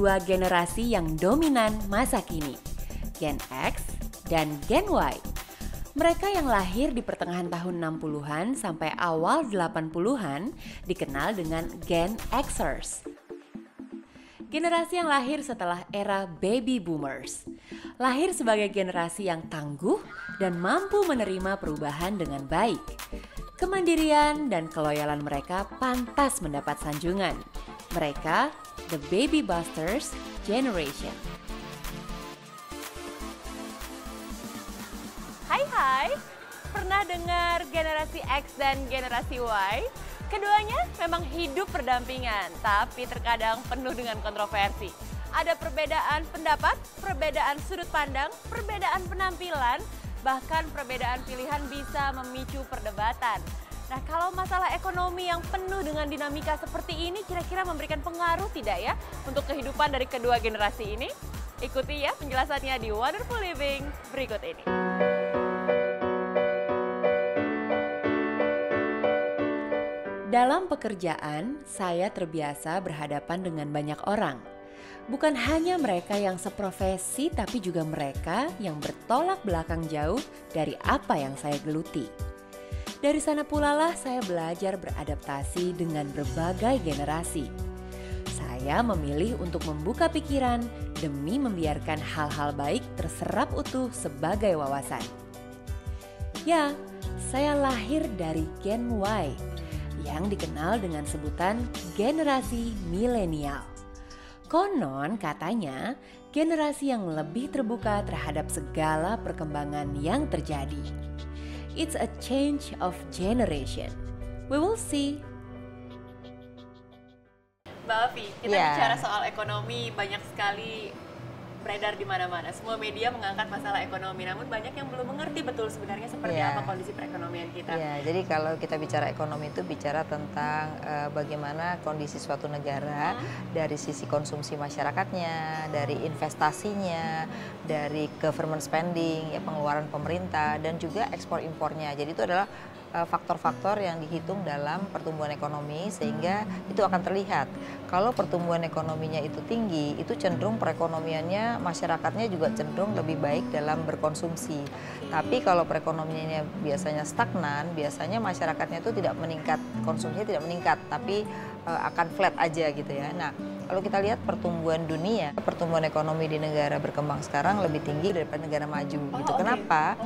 dua generasi yang dominan masa kini, Gen X dan Gen Y. Mereka yang lahir di pertengahan tahun 60-an sampai awal 80-an dikenal dengan Gen Xers. Generasi yang lahir setelah era baby boomers. Lahir sebagai generasi yang tangguh dan mampu menerima perubahan dengan baik. Kemandirian dan keloyalan mereka pantas mendapat sanjungan. Mereka, the Baby Busters Generation. Hai, pernah dengar generasi X dan generasi Y? Keduanya memang hidup berdampingan, tapi terkadang penuh dengan kontroversi. Ada perbedaan pendapat, perbedaan sudut pandang, perbedaan penampilan, bahkan perbedaan pilihan bisa memicu perdebatan. Nah, kalau masalah ekonomi yang penuh dengan dinamika seperti ini kira-kira memberikan pengaruh tidak ya untuk kehidupan dari kedua generasi ini? Ikuti ya penjelasannya di Wonderful Living berikut ini. Dalam pekerjaan, saya terbiasa berhadapan dengan banyak orang. Bukan hanya mereka yang seprofesi, tapi juga mereka yang bertolak belakang jauh dari apa yang saya geluti. Dari sana pula lah saya belajar beradaptasi dengan berbagai generasi. Saya memilih untuk membuka pikiran demi membiarkan hal-hal baik terserap utuh sebagai wawasan. Ya, saya lahir dari Gen Y, yang dikenal dengan sebutan generasi milenial. Konon katanya generasi yang lebih terbuka terhadap segala perkembangan yang terjadi. It's a change of generation. We will see. Mbak Afi, kita bicara soal ekonomi, banyak sekali beredar di mana-mana. Semua media mengangkat masalah ekonomi, namun banyak yang belum mengerti betul sebenarnya seperti apa kondisi perekonomian kita. Jadi kalau kita bicara ekonomi itu bicara tentang bagaimana kondisi suatu negara dari sisi konsumsi masyarakatnya, dari investasinya, dari government spending, ya pengeluaran pemerintah, dan juga ekspor impornya. Jadi itu adalah faktor-faktor yang dihitung dalam pertumbuhan ekonomi sehingga itu akan terlihat. Kalau pertumbuhan ekonominya itu tinggi, itu cenderung perekonomiannya, masyarakatnya juga cenderung lebih baik dalam berkonsumsi. Tapi kalau perekonomiannya biasanya stagnan, biasanya masyarakatnya itu tidak meningkat, konsumsinya tidak meningkat, tapi akan flat aja gitu ya. Nah, kalau kita lihat pertumbuhan dunia, pertumbuhan ekonomi di negara berkembang sekarang lebih tinggi daripada negara maju gitu. Kenapa?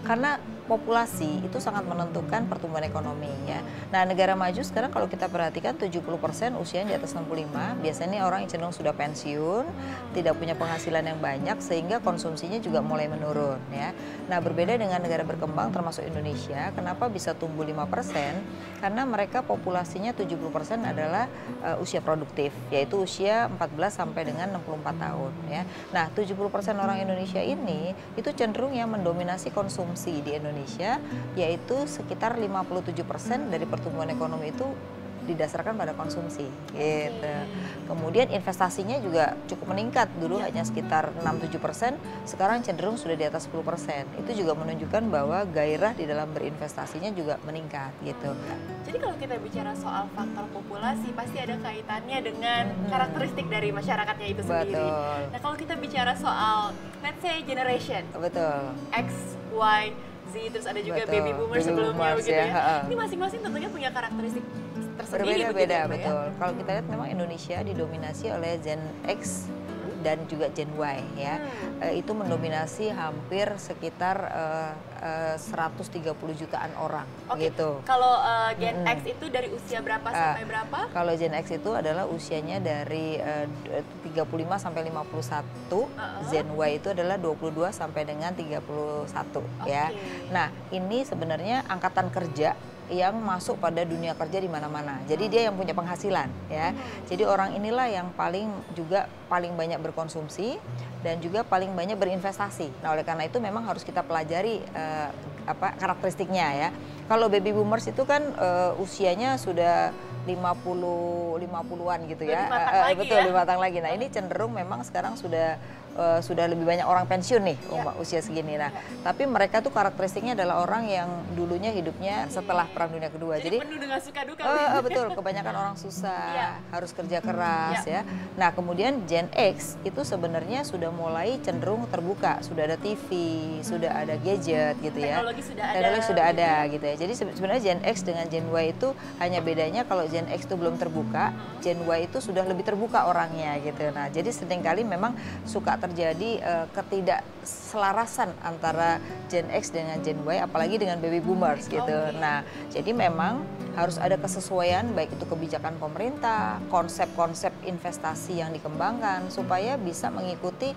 Karena populasi itu sangat menentukan pertumbuhan ekonomi ya. Nah, negara maju sekarang kalau kita perhatikan 70% usianya di atas 65, biasanya orang yang cenderung sudah pensiun, tidak punya penghasilan yang banyak sehingga konsumsinya juga mulai menurun ya. Nah, berbeda dengan negara berkembang termasuk Indonesia, kenapa bisa tumbuh 5%? Karena mereka populasinya 70% adalah usia produktif, yaitu usia 14 sampai dengan 64 tahun ya. Nah, 70% orang Indonesia ini itu cenderung yang mendominasi konsumsi di Indonesia, yaitu sekitar 57% dari pertumbuhan ekonomi itu didasarkan pada konsumsi gitu. Kemudian investasinya juga cukup meningkat, dulu hanya sekitar 6-7%, sekarang cenderung sudah di atas 10%. Itu juga menunjukkan bahwa gairah di dalam berinvestasinya juga meningkat gitu. Jadi kalau kita bicara soal faktor populasi pasti ada kaitannya dengan karakteristik dari masyarakatnya itu sendiri. Betul. Nah, kalau kita bicara soal let's say generation. Betul. X, Y, Z, terus ada juga baby boomer sebelumnya begitu ya. Ini masing-masing tentunya punya karakteristik tersendiri. Berbeda-beda, betul. Kalau kita lihat memang Indonesia didominasi oleh Gen X dan juga Gen Y ya. Itu mendominasi hampir sekitar 130 jutaan orang gitu. Kalau Gen X itu dari usia berapa sampai berapa? Kalau Gen X itu adalah usianya dari 35 sampai 51, Gen Y itu adalah 22 sampai dengan 31 ya. Nah, ini sebenarnya angkatan kerja yang masuk pada dunia kerja di mana-mana. Jadi dia yang punya penghasilan ya. Jadi orang inilah yang paling banyak berkonsumsi dan juga paling banyak berinvestasi. Nah, oleh karena itu memang harus kita pelajari karakteristiknya ya. Kalau baby boomers itu kan usianya sudah 50-an gitu ya. Betul, lebih matang lagi. Nah, ini cenderung memang sekarang sudah lebih banyak orang pensiun nih usia segini. Nah, tapi mereka tuh karakteristiknya adalah orang yang dulunya hidupnya setelah Perang Dunia Kedua. Jadi penuh dengan suka duka. Betul, kebanyakan orang susah, harus kerja keras ya. Nah, kemudian Gen X itu sebenarnya sudah mulai cenderung terbuka, sudah ada TV, sudah ada gadget gitu ya. Teknologi sudah ada gitu ya. Jadi sebenarnya Gen X dengan Gen Y itu hanya bedanya kalau Gen X itu belum terbuka, Gen Y itu sudah lebih terbuka orangnya gitu. Nah, jadi seringkali memang suka terjadi ketidakselarasan antara Gen X dengan Gen Y, apalagi dengan baby boomers gitu. Nah, jadi memang harus ada kesesuaian, baik itu kebijakan pemerintah, konsep-konsep investasi yang dikembangkan supaya bisa mengikuti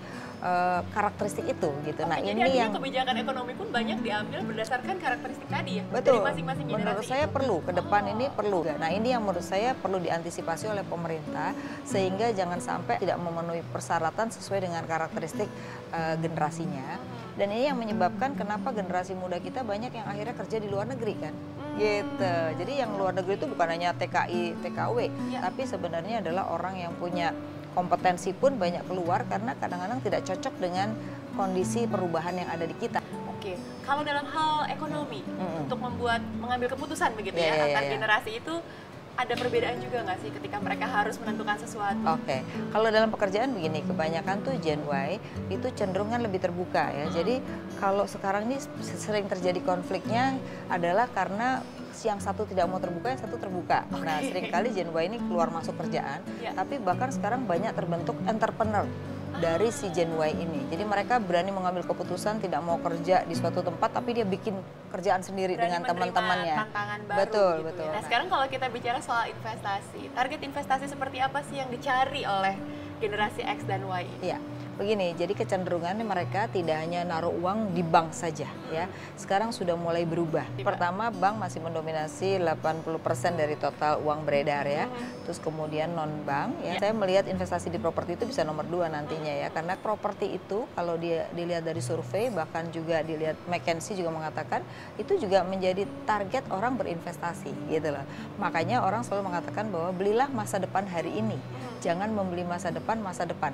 karakteristik itu gitu. Nah, jadi ini yang kebijakan ekonomi pun banyak diambil berdasarkan karakteristik tadi ya. Betul. Dari masing-masing generasi. Menurut saya perlu ke depan ini perlu. Nah, ini yang menurut saya perlu diantisipasi oleh pemerintah sehingga jangan sampai tidak memenuhi persyaratan sesuai dengan karakteristik generasinya. Dan ini yang menyebabkan kenapa generasi muda kita banyak yang akhirnya kerja di luar negeri kan. Gitu. Jadi yang luar negeri itu bukan hanya TKI, TKW, tapi sebenarnya adalah orang yang punya kompetensi pun banyak keluar karena kadang-kadang tidak cocok dengan kondisi perubahan yang ada di kita. Oke, kalau dalam hal ekonomi untuk mengambil keputusan begitu antar generasi itu ada perbedaan juga nggak sih ketika mereka harus menentukan sesuatu? Oke, kalau dalam pekerjaan begini, kebanyakan tuh Gen Y itu cenderung kan lebih terbuka ya. Jadi kalau sekarang ini sering terjadi konfliknya adalah karena yang satu tidak mau terbuka, yang satu terbuka. Nah, seringkali Gen Y ini keluar masuk kerjaan, tapi bahkan sekarang banyak terbentuk entrepreneur dari si Gen Y ini. Jadi mereka berani mengambil keputusan tidak mau kerja di suatu tempat, tapi dia bikin kerjaan sendiri dengan teman-temannya. Betul, gitu betul. Ya. Nah, sekarang kalau kita bicara soal investasi, target investasi seperti apa sih yang dicari oleh generasi X dan Y ini? Iya. Begini, jadi kecenderungannya mereka tidak hanya naruh uang di bank saja ya. Sekarang sudah mulai berubah. Pertama, bank masih mendominasi 80% dari total uang beredar ya. Terus kemudian non bank ya. Saya melihat investasi di properti itu bisa nomor 2 nantinya ya. Karena properti itu kalau dia dilihat dari survei, bahkan juga dilihat McKinsey juga mengatakan itu juga menjadi target orang berinvestasi gitu loh. Makanya orang selalu mengatakan bahwa belilah masa depan hari ini. Jangan membeli masa depan,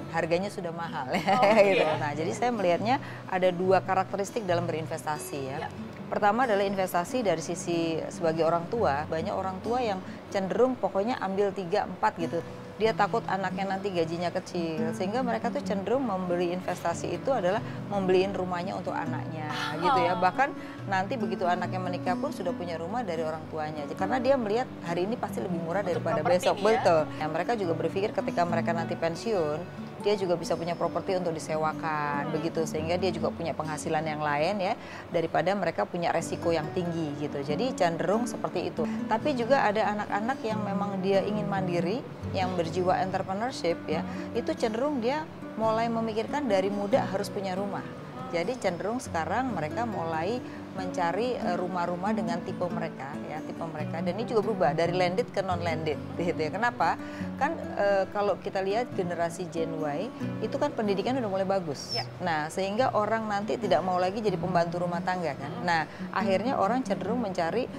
harganya sudah mahal. Gitu. Nah, jadi saya melihatnya ada 2 karakteristik dalam berinvestasi ya. Pertama adalah investasi dari sisi sebagai orang tua. Banyak orang tua yang cenderung pokoknya ambil 3-4 gitu. Dia takut anaknya nanti gajinya kecil, sehingga mereka tuh cenderung membeli investasi itu adalah membeliin rumahnya untuk anaknya gitu ya. Bahkan nanti begitu anaknya menikah pun sudah punya rumah dari orang tuanya, karena dia melihat hari ini pasti lebih murah daripada besok. Betul. Nah, mereka juga berpikir ketika mereka nanti pensiun, dia juga bisa punya properti untuk disewakan begitu, sehingga dia juga punya penghasilan yang lain ya, daripada mereka punya resiko yang tinggi gitu. Jadi cenderung seperti itu. Tapi juga ada anak-anak yang memang dia ingin mandiri, yang berjiwa entrepreneurship ya, itu cenderung dia mulai memikirkan dari muda harus punya rumah. Jadi cenderung sekarang mereka mulai mencari rumah-rumah dengan tipe mereka ya, dan ini juga berubah dari landed ke non landed gitu ya. Kenapa? Kan kalau kita lihat generasi Gen Y itu kan pendidikan udah mulai bagus. Nah, sehingga orang nanti tidak mau lagi jadi pembantu rumah tangga kan. Nah, akhirnya orang cenderung mencari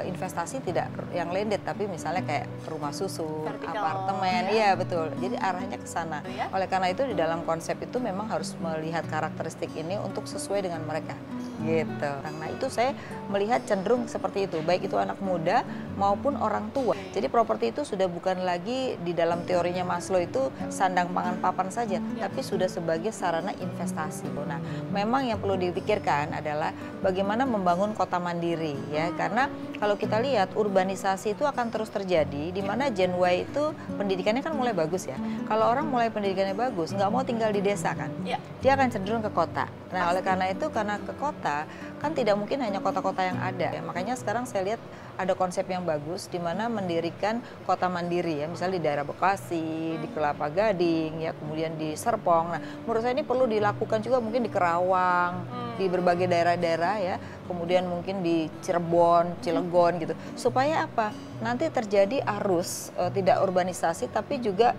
investasi tidak yang landed, tapi misalnya kayak rumah susun, apartemen, iya betul. Jadi arahnya ke sana. Oleh karena itu di dalam konsep itu memang harus melihat karakteristik ini untuk sesuai dengan mereka. Gitu. Nah, itu saya melihat cenderung seperti itu, baik itu anak muda maupun orang tua. Jadi properti itu sudah bukan lagi di dalam teorinya Maslow itu sandang pangan papan saja, tapi sudah sebagai sarana investasi. Nah, memang yang perlu dipikirkan adalah bagaimana membangun kota mandiri ya, karena kalau kita lihat urbanisasi itu akan terus terjadi, di mana Gen Y itu pendidikannya kan mulai bagus ya. Kalau orang mulai pendidikannya bagus, nggak mau tinggal di desa kan, dia akan cenderung ke kota. Nah, oleh karena itu, karena ke kota kan tidak mungkin hanya kota-kota yang ada ya. Makanya sekarang saya lihat ada konsep yang bagus di mana mendirikan kota mandiri ya, misalnya di daerah Bekasi, di Kelapa Gading ya, kemudian di Serpong. Nah, menurut saya ini perlu dilakukan juga mungkin di Kerawang, di berbagai daerah-daerah ya, kemudian mungkin di Cirebon, Cilegon gitu. Supaya apa? Nanti terjadi arus tidak urbanisasi tapi juga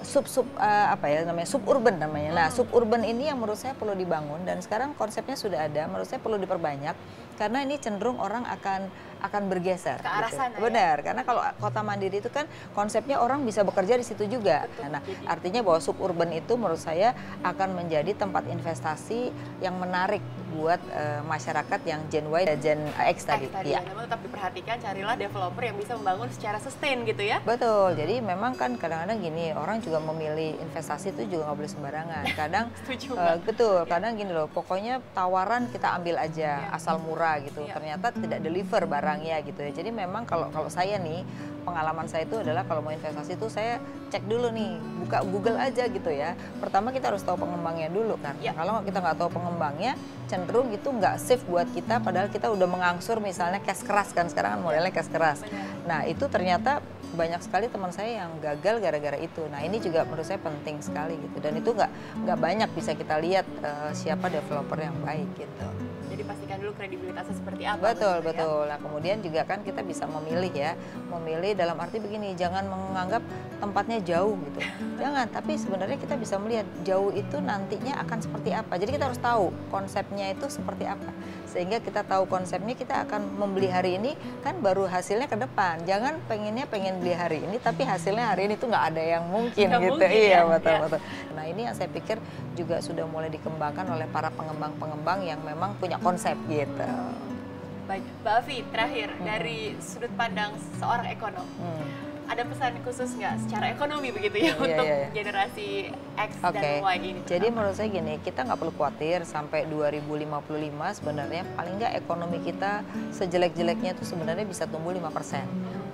suburban namanya. Nah, suburban ini yang menurut saya perlu dibangun, dan sekarang konsepnya sudah ada, menurut saya perlu diperbanyak karena ini cenderung orang akan bergeser ke arah gitu. sana. Benar, karena kalau kota mandiri itu kan konsepnya orang bisa bekerja di situ juga. Betul, Nah, artinya bahwa suburban itu menurut saya akan menjadi tempat investasi yang menarik buat masyarakat yang Gen Y dan Gen X tadi. Ya. Namun tetap diperhatikan, carilah developer yang bisa membangun secara sustain gitu ya. Betul, jadi memang kan kadang-kadang gini, orang juga memilih investasi itu juga nggak boleh sembarangan. Kadang betul, kadang gini loh, pokoknya tawaran kita ambil aja asal murah gitu. Ternyata tidak deliver barangnya gitu ya. Jadi memang kalau saya nih, pengalaman saya itu adalah kalau mau investasi itu saya cek dulu nih, buka Google aja gitu ya. Pertama kita harus tahu pengembangnya dulu kan. Kalau kita nggak tahu pengembangnya, cenderung itu nggak safe buat kita, padahal kita udah mengangsur misalnya cash keras kan, sekarang kan modelnya cash keras. Nah itu ternyata banyak sekali teman saya yang gagal gara-gara itu. Nah ini juga menurut saya penting sekali gitu, dan itu nggak banyak bisa kita lihat siapa developer yang baik gitu. Jadi pastikan dulu kredibilitasnya seperti apa. Betul. Nah kemudian juga kan kita bisa memilih ya, memilih dalam arti begini, jangan menganggap tempatnya jauh gitu. Jangan, tapi sebenarnya kita bisa melihat jauh itu nantinya akan seperti apa. Jadi kita harus tahu konsepnya itu seperti apa. Sehingga kita tahu konsepnya, kita akan membeli hari ini kan baru hasilnya ke depan. Jangan pengen beli hari ini tapi hasilnya hari ini tuh nggak ada yang mungkin nggak gitu. Mungkin, iya betul. Nah ini yang saya pikir juga sudah mulai dikembangkan oleh para pengembang-pengembang yang memang punya konsep gitu. Baik, Mbak Afi, terakhir dari sudut pandang seorang ekonom, ada pesan khusus nggak secara ekonomi begitu ya untuk generasi X dan Y ini? Jadi menurut saya gini, kita nggak perlu khawatir sampai 2055 sebenarnya paling nggak ekonomi kita sejelek-jeleknya itu sebenarnya bisa tumbuh 5%.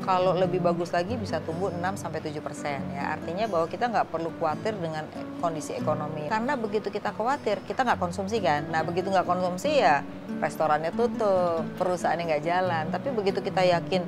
Kalau lebih bagus lagi bisa tumbuh 6-7% ya. Artinya bahwa kita nggak perlu khawatir dengan kondisi ekonomi. Karena begitu kita khawatir, kita nggak konsumsi kan. Nah begitu nggak konsumsi ya restorannya tutup, perusahaannya nggak jalan. Tapi begitu kita yakin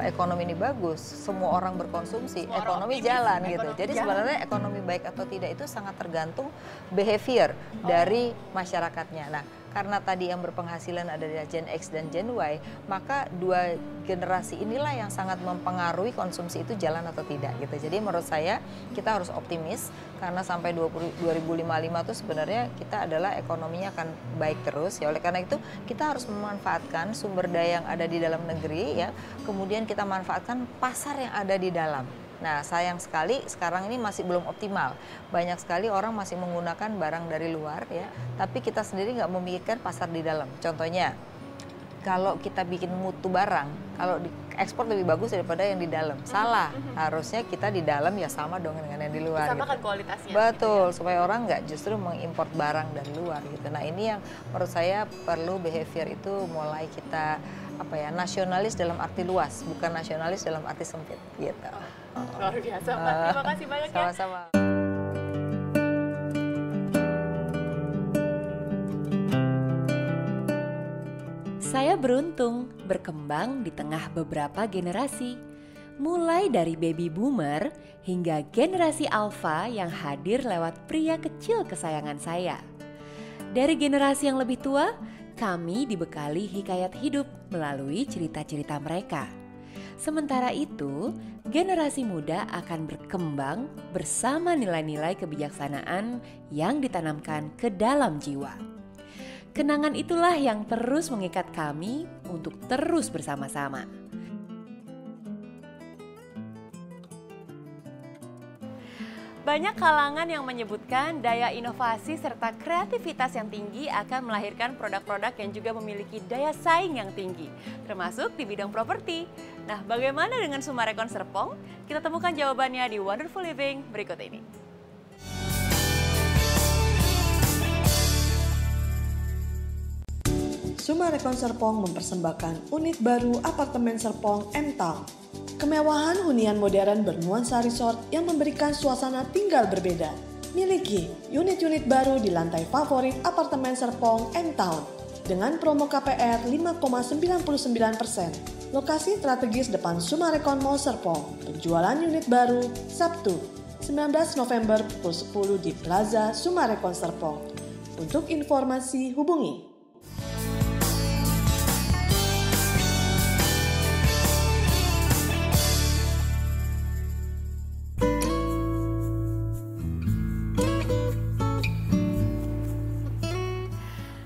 ekonomi ini bagus, semua orang berkonsumsi, ekonomi jalan gitu. Jadi sebenarnya ekonomi baik atau tidak itu sangat tergantung behavior dari masyarakatnya. Nah, karena tadi yang berpenghasilan ada di Gen X dan Gen Y, maka dua generasi inilah yang sangat mempengaruhi konsumsi itu jalan atau tidak gitu. Jadi menurut saya kita harus optimis karena sampai 2055 itu sebenarnya kita adalah ekonominya akan baik terus ya. Oleh karena itu kita harus memanfaatkan sumber daya yang ada di dalam negeri ya. Kemudian kita manfaatkan pasar yang ada di dalam. Nah sayang sekali sekarang ini masih belum optimal. Banyak sekali orang masih menggunakan barang dari luar ya, tapi kita sendiri nggak memikirkan pasar di dalam. Contohnya, kalau kita bikin mutu barang, kalau ekspor lebih bagus daripada yang di dalam. Salah, harusnya kita di dalam ya sama dong dengan yang di luar. Disamakan kualitasnya. Betul, gitu ya? Supaya orang nggak justru mengimpor barang dari luar gitu. Nah ini yang menurut saya perlu behavior itu mulai kita nasionalis dalam arti luas, bukan nasionalis dalam arti sempit gitu. Luar biasa, Mbak. Terima kasih banyak ya. Sama-sama. Saya beruntung berkembang di tengah beberapa generasi, mulai dari baby boomer hingga generasi alpha yang hadir lewat pria kecil kesayangan saya. Dari generasi yang lebih tua, kami dibekali hikayat hidup melalui cerita-cerita mereka. Sementara itu, generasi muda akan berkembang bersama nilai-nilai kebijaksanaan yang ditanamkan ke dalam jiwa. Kenangan itulah yang terus mengikat kami untuk terus bersama-sama. Banyak kalangan yang menyebutkan daya inovasi serta kreativitas yang tinggi akan melahirkan produk-produk yang juga memiliki daya saing yang tinggi, termasuk di bidang properti. Nah, bagaimana dengan Sumarekon Serpong? Kita temukan jawabannya di Wonderful Living berikut ini. Sumarekon Serpong mempersembahkan unit baru apartemen Serpong M-Town. Kemewahan hunian modern bernuansa resort yang memberikan suasana tinggal berbeda. Miliki unit-unit baru di lantai favorit apartemen Serpong M-Town dengan promo KPR 5,99%. Lokasi strategis depan Sumarekon Mall Serpong. Penjualan unit baru Sabtu 19 November pukul 10 di Plaza Sumarekon Serpong. Untuk informasi hubungi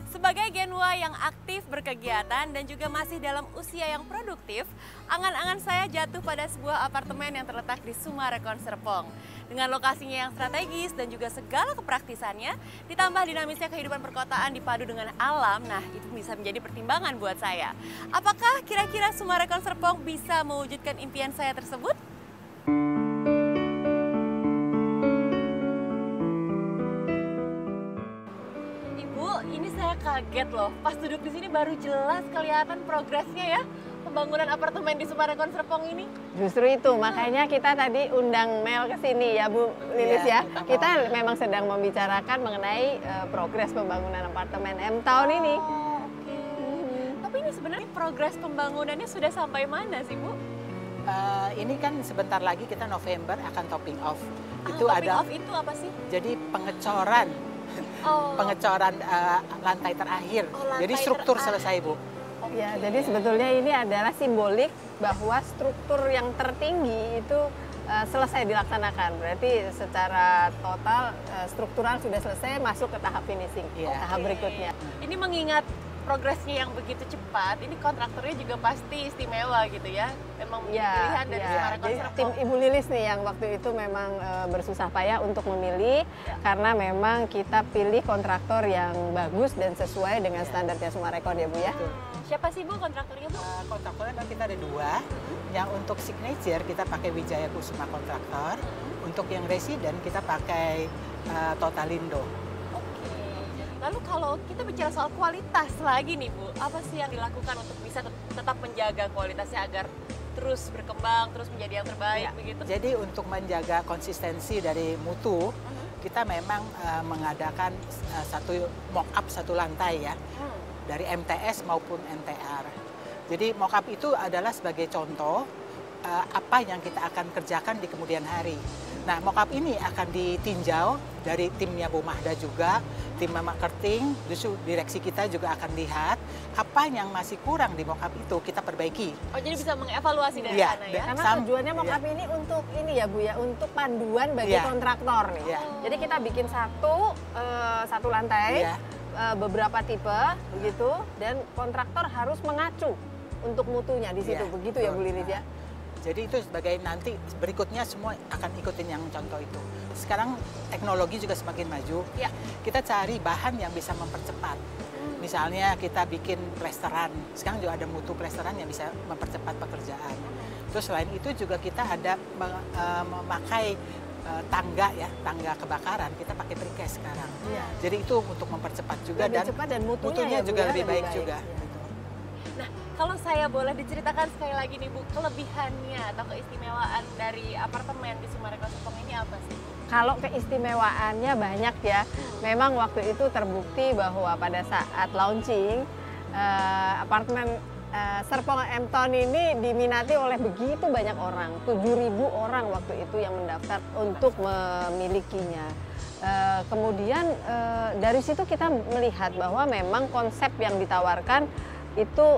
Sebagai Gen mahasiswa yang aktif berkegiatan dan juga masih dalam usia yang produktif, angan-angan saya jatuh pada sebuah apartemen yang terletak di Sumarekon Serpong. Dengan lokasinya yang strategis dan juga segala kepraktisannya, ditambah dinamisnya kehidupan perkotaan dipadu dengan alam, nah itu bisa menjadi pertimbangan buat saya. Apakah kira-kira Sumarekon Serpong bisa mewujudkan impian saya tersebut? Ini saya kaget loh, pas duduk di sini baru jelas kelihatan progresnya ya, pembangunan apartemen di Sumarekon Serpong ini. Justru itu, makanya kita tadi undang Mel ke sini ya Bu Lilis ya. Kita memang sedang membicarakan mengenai progres pembangunan apartemen M-Town ini. Oke. Tapi ini sebenarnya progres pembangunannya sudah sampai mana sih Bu? Ini kan sebentar lagi kita November akan topping off. Topping off itu apa sih? Jadi pengecoran. Pengecoran lantai terakhir. Jadi struktur selesai Bu. Ya, jadi sebetulnya ini adalah simbolik bahwa struktur yang tertinggi itu selesai dilaksanakan. Berarti secara total struktural sudah selesai, masuk ke tahap finishing, tahap berikutnya. Ini mengingat progresnya yang begitu cepat, ini kontraktornya juga pasti istimewa gitu ya. Memang pilihan dari Sumarekon Serpong. Tim Ibu Lilis nih yang waktu itu memang bersusah payah untuk memilih karena memang kita pilih kontraktor yang bagus dan sesuai dengan standarnya Sumarekon ya Bu ya. Siapa sih Bu kontraktornya Bu? Kontraktornya kita ada dua. Yang untuk signature kita pakai Wijaya Kusuma Kontraktor. Untuk yang resident kita pakai Totalindo. Lalu kalau kita bicara soal kualitas lagi nih Bu, apa sih yang dilakukan untuk bisa tetap menjaga kualitasnya agar terus berkembang, terus menjadi yang terbaik begitu? Jadi untuk menjaga konsistensi dari mutu, kita memang mengadakan satu mock-up satu lantai ya, dari MTS maupun MTR. Jadi mock-up itu adalah sebagai contoh apa yang kita akan kerjakan di kemudian hari. Nah, mock-up ini akan ditinjau dari timnya Bu Mahda juga, tim marketing, justru direksi kita juga akan lihat apa yang masih kurang di mock-up itu kita perbaiki. Oh, jadi bisa mengevaluasi dari sana ya? Karena tujuannya mock-up ini untuk ini ya Bu ya, untuk panduan bagi kontraktor nih. Jadi kita bikin satu lantai, beberapa tipe begitu, dan kontraktor harus mengacu untuk mutunya di situ, begitu ya Bu Lilis ya? Jadi itu sebagai nanti berikutnya semua akan ikutin yang contoh itu. Sekarang teknologi juga semakin maju. Kita cari bahan yang bisa mempercepat. Misalnya kita bikin plesteran. Sekarang juga ada mutu plesteran yang bisa mempercepat pekerjaan. Terus selain itu juga kita ada memakai tangga kebakaran. Kita pakai precast sekarang. Jadi itu untuk mempercepat juga lebih cepat dan mutunya juga lebih baik juga. Kalau saya boleh diceritakan sekali lagi nih Bu, kelebihannya atau keistimewaan dari apartemen di Sumarekon Serpong ini apa sih? Kalau keistimewaannya banyak ya. Memang waktu itu terbukti bahwa pada saat launching apartemen Serpong M-Town ini diminati oleh begitu banyak orang. 7.000 orang waktu itu yang mendaftar untuk memilikinya. Kemudian dari situ kita melihat bahwa memang konsep yang ditawarkan itu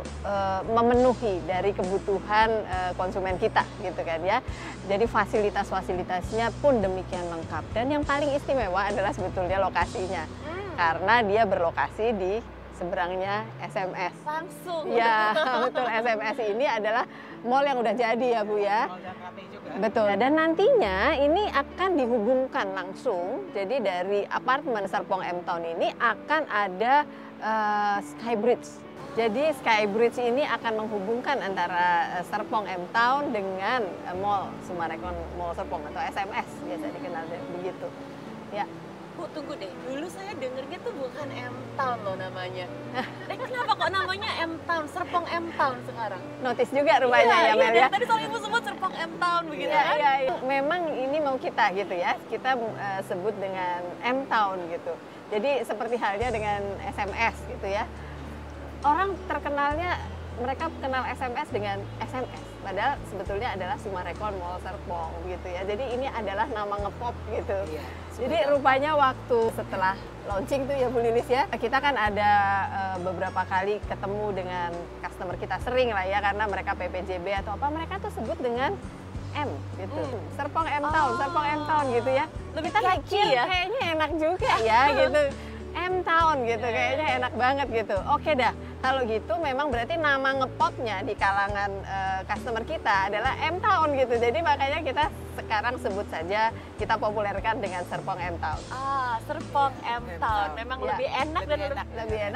memenuhi dari kebutuhan konsumen kita gitu kan ya. Jadi fasilitas-fasilitasnya pun demikian lengkap, dan yang paling istimewa adalah sebetulnya lokasinya, karena dia berlokasi di seberangnya SMS. Langsung. Ya betul, SMS ini adalah mall yang udah jadi ya Bu ya. Betul. Dan nantinya ini akan dihubungkan langsung. Jadi dari apartemen Serpong M-Town ini akan ada Skybridge. Jadi Skybridge ini akan menghubungkan antara Serpong M-Town dengan Mall Sumarekon Mall Serpong atau SMS biasa dikenal begitu. Ya. Bu, tunggu deh. Dulu saya dengernya tuh bukan M-Town loh namanya. Kenapa kok namanya M-Town, Serpong M-Town sekarang? Notice juga rupanya ya Mel ya. Tadi soal Ibu sebut Serpong M-Town begitu kan? Iya. Memang ini mau kita gitu ya. Kita sebut dengan M-Town gitu. Jadi seperti halnya dengan SMS gitu ya. Orang terkenalnya, mereka kenal SMS dengan SMS, padahal sebetulnya adalah Sumarekon Mall Serpong gitu ya. Jadi ini adalah nama ngepop gitu. Jadi rupanya waktu setelah launching tuh ya Bu Lilis ya, kita kan ada beberapa kali ketemu dengan customer kita, sering lah ya, karena mereka PPJB atau apa, mereka tuh sebut dengan M gitu. Serpong M-Town, Serpong M-Town gitu ya. Lebih kita catchy mikir ya? Kayaknya enak juga ya gitu. M-Town gitu, kayaknya enak banget gitu. Oke dah, kalau gitu memang berarti nama ngepopnya di kalangan customer kita adalah M-Town gitu. Jadi makanya kita sekarang sebut saja, kita populerkan dengan Serpong M-Town. Serpong M-Town. Memang Ya, lebih enak dan lebih enak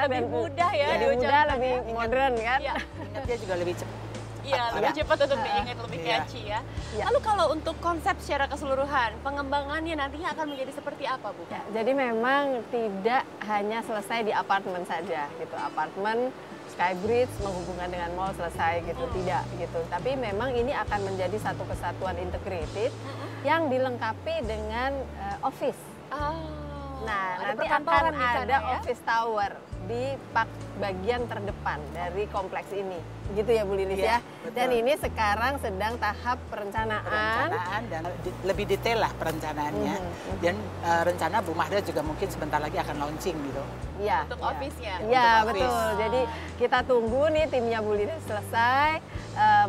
lebih dan mudah ya lebih mudah, diucapkan lebih ya. modern kan. Iya. Ingatnya juga lebih cepat. Iya, lebih Ya. cepat untuk diingat, lebih Iya. catchy ya. Ya. Lalu kalau untuk konsep secara keseluruhan, pengembangannya nantinya akan menjadi seperti apa, Bu? Ya, jadi memang tidak hanya selesai di apartemen saja gitu. Apartemen Skybridge menghubungkan dengan mall selesai gitu, tidak gitu. Tapi memang ini akan menjadi satu kesatuan integrated yang dilengkapi dengan office. Nah, ada nanti perkantoran akan di sana ada ya? office tower di bagian terdepan dari kompleks ini. Gitu ya Bu Lilis ya. Iya, Dan betul. ini sekarang sedang tahap perencanaan. Dan lebih detail lah perencanaannya. Dan rencana Bu Mahda juga mungkin sebentar lagi akan launching gitu. Iya. Untuk iya. office-nya? Iya, Untuk betul. office. Jadi kita tunggu nih timnya Bu Lilis selesai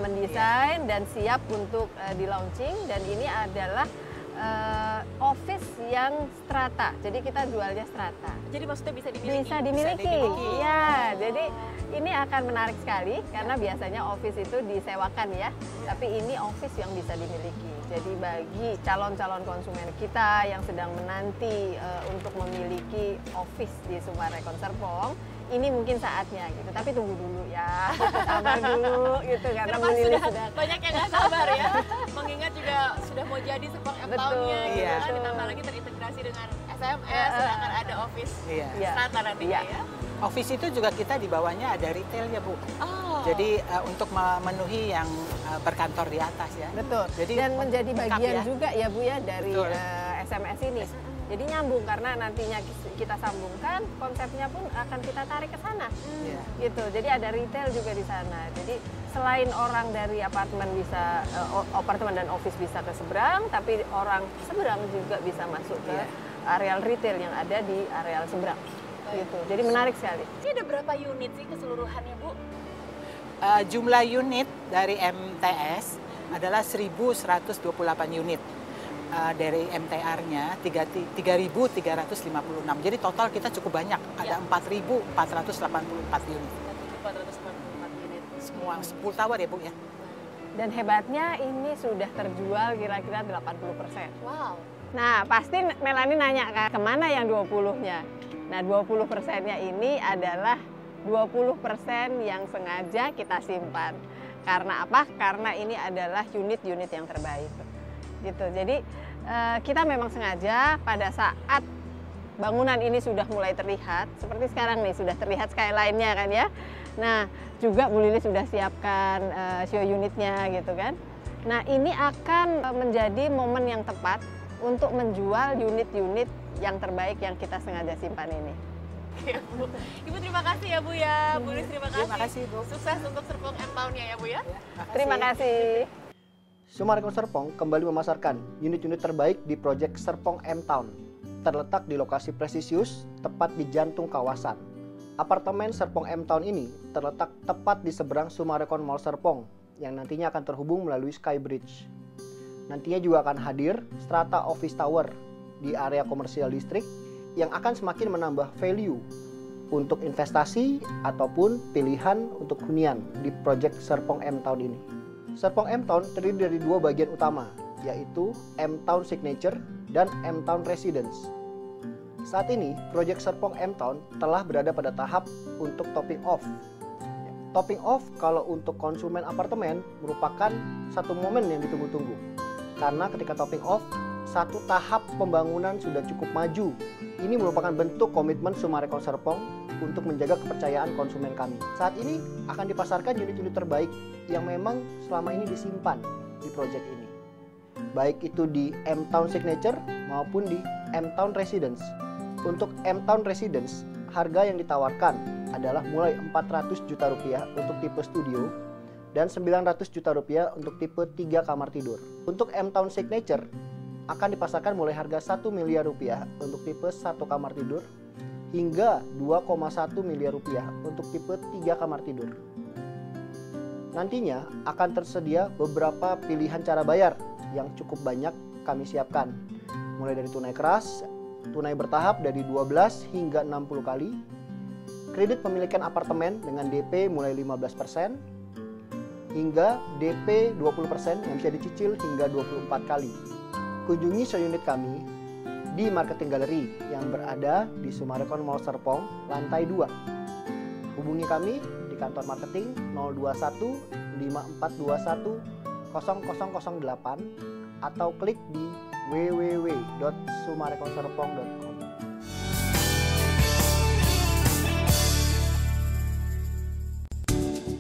mendesain dan siap untuk di launching, dan ini adalah office yang strata. Jadi kita jualnya strata. Jadi maksudnya bisa dimiliki? Bisa dimiliki. dimiliki. Ya, jadi ini akan menarik sekali karena biasanya office itu disewakan ya. Tapi ini office yang bisa dimiliki. Jadi bagi calon-calon konsumen kita yang sedang menanti untuk memiliki office di Sumarekon Serpong, ini mungkin saatnya gitu. Tapi tunggu dulu ya, sabar dulu gitu karena Bu Karena Lilis sudah sudah banyak yang nggak sabar ya. Mengingat juga sudah mau jadi Serpong M-Town-nya gitu Iya. kan. Ditambah lagi terintegrasi dengan SMS, sedangkan ada office Iya. Iya. strata nantinya Iya. ya. Office itu juga kita di bawahnya ada retailnya Bu. Oh. Jadi untuk memenuhi yang berkantor di atas ya. betul. Jadi Dan menjadi lengkap bagian ya. juga ya Bu ya dari Betul. SMS ini. Jadi nyambung karena nantinya kita sambungkan, konsepnya pun akan kita tarik ke sana. Iya. Gitu. Jadi ada retail juga di sana. Jadi selain orang dari apartemen bisa apartemen dan office bisa ke seberang, tapi orang seberang juga bisa masuk ke Iya. areal retail yang ada di areal seberang. Gitu. Jadi menarik sekali. Ini ada berapa unit sih keseluruhannya, Bu? Jumlah unit dari MTS adalah 1.128 unit. Dari MTR-nya 3.356. Jadi total kita cukup banyak, ada 4.484 unit. 444 unit. Semua 10 tower ya Bu ya. Dan hebatnya ini sudah terjual kira-kira 80%. Wow. Nah, pasti Melani nanya kan, kemana yang 20-nya? Nah, 20%-nya ini adalah 20% yang sengaja kita simpan. Karena apa? Karena ini adalah unit-unit yang terbaik. Gitu. Jadi kita memang sengaja pada saat bangunan ini sudah mulai terlihat, seperti sekarang nih sudah terlihat skyline-nya kan ya. Nah, juga Bu Lilis sudah siapkan show unitnya gitu kan. Nah, ini akan menjadi momen yang tepat untuk menjual unit-unit yang terbaik yang kita sengaja simpan ini. Ya, Bu. Ibu terima kasih ya Bu ya. Bu Lilis terima kasih. Terima kasih Bu. Sukses untuk Serpong M-Town-nya ya Bu ya. Terima kasih. Sumarekon Serpong kembali memasarkan unit-unit terbaik di proyek Serpong M-Town. Terletak di lokasi presisius, tepat di jantung kawasan. Apartemen Serpong M-Town ini terletak tepat di seberang Sumarekon Mall Serpong, yang nantinya akan terhubung melalui Skybridge. Nantinya juga akan hadir strata office tower di area komersial distrik yang akan semakin menambah value untuk investasi ataupun pilihan untuk hunian di proyek Serpong M-Town ini. Serpong M-Town terdiri dari dua bagian utama, yaitu M-Town Signature dan M-Town Residence. Saat ini, proyek Serpong M-Town telah berada pada tahap untuk topping off. Topping off kalau untuk konsumen apartemen merupakan satu momen yang ditunggu-tunggu. Karena ketika topping off, satu tahap pembangunan sudah cukup maju. Ini merupakan bentuk komitmen Sumarekon Serpong untuk menjaga kepercayaan konsumen kami. Saat ini akan dipasarkan unit-unit terbaik yang memang selama ini disimpan di proyek ini. Baik itu di M-Town Signature maupun di M-Town Residence. Untuk M-Town Residence, harga yang ditawarkan adalah mulai 400 juta rupiah untuk tipe studio dan 900 juta rupiah untuk tipe 3 kamar tidur. Untuk M-Town Signature akan dipasarkan mulai harga 1 miliar rupiah untuk tipe 1 kamar tidur hingga 2,1 miliar rupiah untuk tipe 3 kamar tidur. Nantinya akan tersedia beberapa pilihan cara bayar yang cukup banyak kami siapkan. Mulai dari tunai keras, tunai bertahap dari 12 hingga 60 kali, kredit pemilikan apartemen dengan DP mulai 15%, hingga DP 20% yang bisa dicicil hingga 24 kali. Kunjungi showunit kami di Marketing Gallery yang berada di Summarecon Mall Serpong, lantai 2. Hubungi kami di kantor marketing 021 5421 0008 atau klik di www.summareconserpong.com.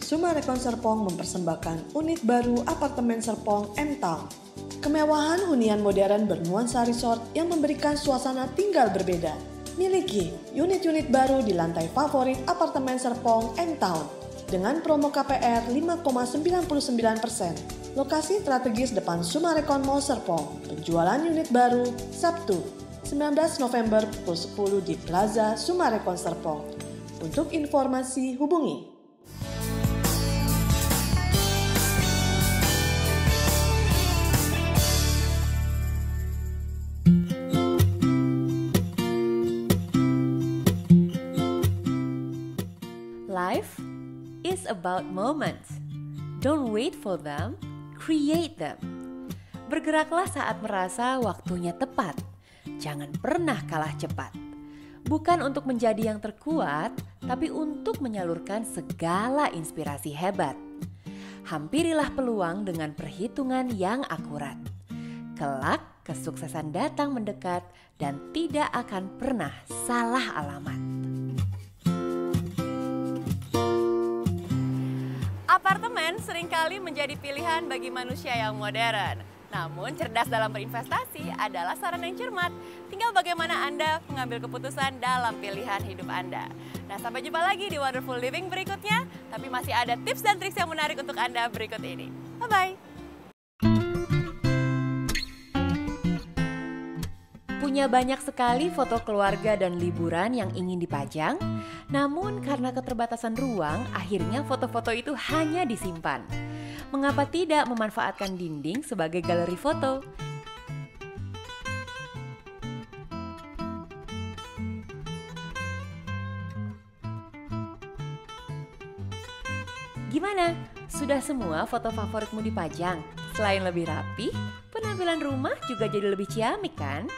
Summarecon Serpong mempersembahkan unit baru apartemen Serpong M-Town. Kemewahan hunian modern bernuansa resort yang memberikan suasana tinggal berbeda. Miliki unit-unit baru di lantai favorit apartemen Serpong M-Town dengan promo KPR 5,99%. Lokasi strategis depan Summarecon Mall Serpong. Penjualan unit baru Sabtu 19 November pukul 10 di Plaza Summarecon Serpong. Untuk informasi hubungi Life is about moments. Don't wait for them, create them. Bergeraklah saat merasa waktunya tepat. Jangan pernah kalah cepat. Bukan untuk menjadi yang terkuat, tapi untuk menyalurkan segala inspirasi hebat. Hampirilah peluang dengan perhitungan yang akurat. Kelak, kesuksesan datang mendekat dan tidak akan pernah salah alamat. Apartemen seringkali menjadi pilihan bagi manusia yang modern. Namun cerdas dalam berinvestasi adalah saran yang cermat. Tinggal bagaimana Anda mengambil keputusan dalam pilihan hidup Anda. Nah, sampai jumpa lagi di Wonderful Living berikutnya. Tapi masih ada tips dan trik yang menarik untuk Anda berikut ini. Bye-bye. Punya banyak sekali foto keluarga dan liburan yang ingin dipajang, namun karena keterbatasan ruang, akhirnya foto-foto itu hanya disimpan. Mengapa tidak memanfaatkan dinding sebagai galeri foto? Gimana? Sudah semua foto favoritmu dipajang? Selain lebih rapi, penampilan rumah juga jadi lebih ciamik kan?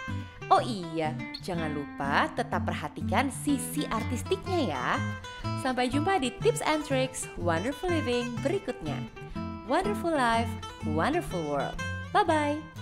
Oh iya, jangan lupa tetap perhatikan sisi artistiknya ya. Sampai jumpa di Tips and Tricks Wonderful Living berikutnya. Wonderful Life, Wonderful World. Bye-bye.